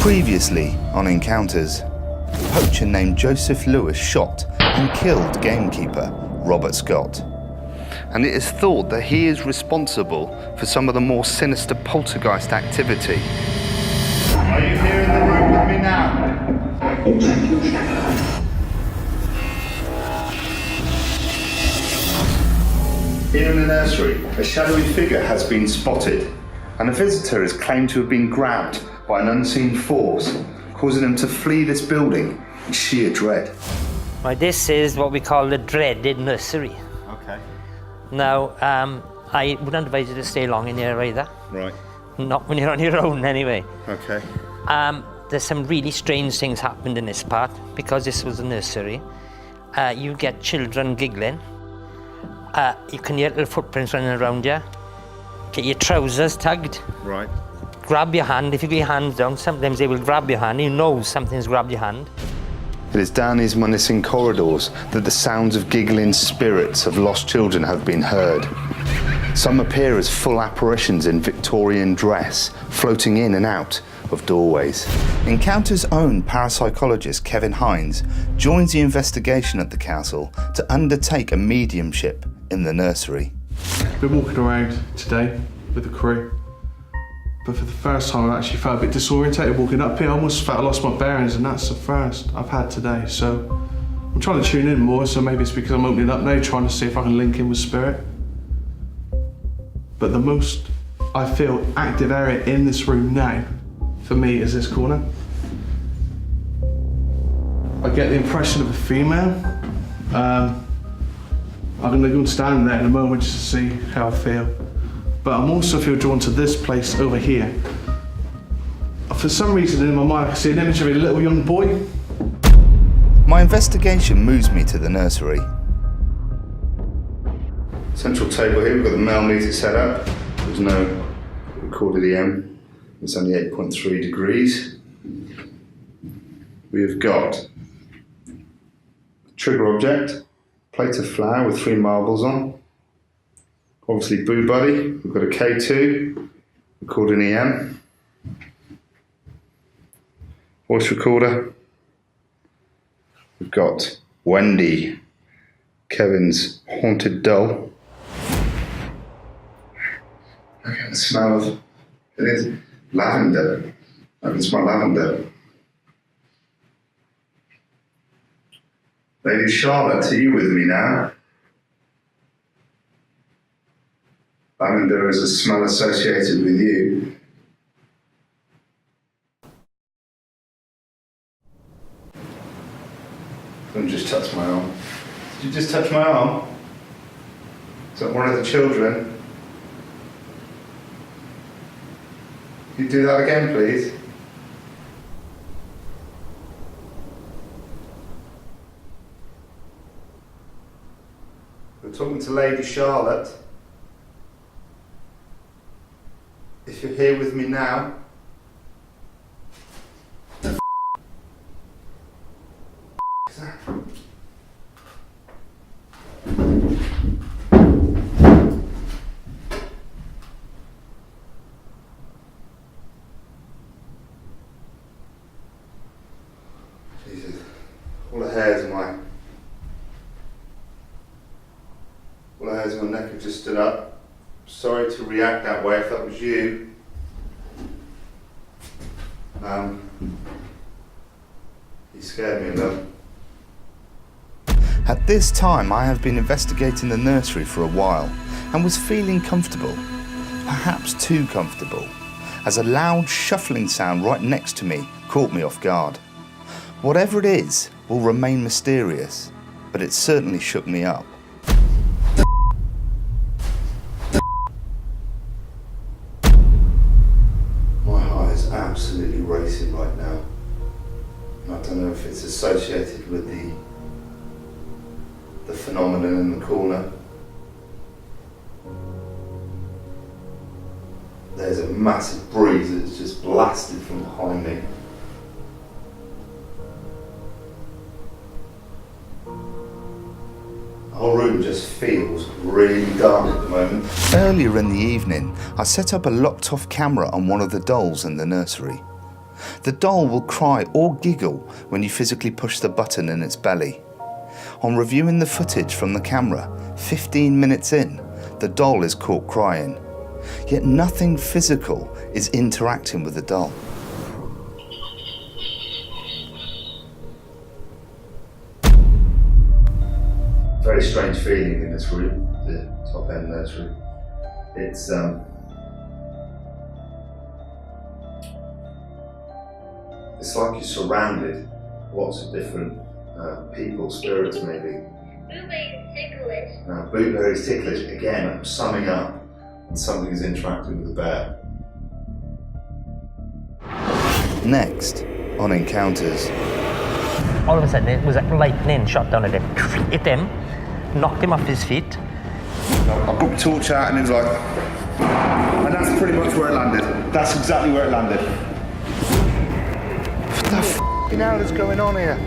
Previously on Encounters, a poacher named Joseph Lewis shot and killed gamekeeper Robert Scott. And it is thought that he is responsible for some of the more sinister poltergeist activity. Are you here in the room with me now? Here in the nursery, a shadowy figure has been spotted, and a visitor is claimed to have been grabbed by an unseen force, causing him to flee this building in sheer dread. Right, this is what we call the dreaded nursery. Okay. Now, I wouldn't advise you to stay long in here either. Right. Not when you're on your own, anyway. Okay. There's some really strange things happened in this part because this was a nursery. You get children giggling. You can hear little footprints running around you. Get your trousers tugged. Right. Grab your hand. If you get your hands down, sometimes they will grab your hand. You know something's grabbed your hand. It is down these menacing corridors that the sounds of giggling spirits of lost children have been heard. Some appear as full apparitions in Victorian dress, floating in and out of doorways. Encounter's own parapsychologist Kevin Hines joins the investigation at the castle to undertake a mediumship in the nursery. Been walking around today with the crew, but for the first time I actually felt a bit disorientated walking up here. I almost felt I lost my bearings, and that's the first I've had today. So I'm trying to tune in more, so maybe it's because I'm opening up now, trying to see if I can link in with spirit. But the most I feel active area in this room now, for me, is this corner. I get the impression of a female. I'm gonna go and stand there in a moment just to see how I feel. But I'm also feel drawn to this place over here. For some reason in my mind, I can see an image of a little young boy. My investigation moves me to the nursery. Central table here, we've got the male meter set up. There's no recorded EM. It's only 8.3 degrees. We've got a trigger object, plate of flour with 3 marbles on. Obviously Boo Buddy, we've got a K2, recording EM. Voice recorder. We've got Wendy, Kevin's haunted doll. I can smell of, it is lavender. I can smell lavender. Lady Charlotte, are you with me now? Lavender is a smell associated with you. Someone just touched my arm. Did you just touch my arm? Is that one of the children? Can you do that again, please? We're talking to Lady Charlotte. If you're here with me now, the is that? Jesus, all the hairs in my neck have just stood up. Sorry to react that way if that was you. You scared me a little. At this time, I have been investigating the nursery for a while and was feeling comfortable, perhaps too comfortable, as a loud shuffling sound right next to me caught me off guard. Whatever it is will remain mysterious, but it certainly shook me up. Absolutely racing right now. I don't know if it's associated with the phenomenon in the corner. There's a massive breeze that's just blasted from behind me. The whole room just feels really dark at the moment. Earlier in the evening, I set up a locked-off camera on one of the dolls in the nursery. The doll will cry or giggle when you physically push the button in its belly. On reviewing the footage from the camera, 15 minutes in, the doll is caught crying. Yet nothing physical is interacting with the doll. Very strange feeling in this room, the top end nursery. It's like you're surrounded, lots of different people, spirits maybe. Blueberry's ticklish. Now, blueberry's ticklish, again, I'm summing up, and something is interacting with the bear. Next, on Encounters. All of a sudden, it was like lightning shot down at him. Hit him, knocked him off his feet. I put the torch out and it was like, and that's pretty much where it landed. That's exactly where it landed. What the f***ing hell is going on here?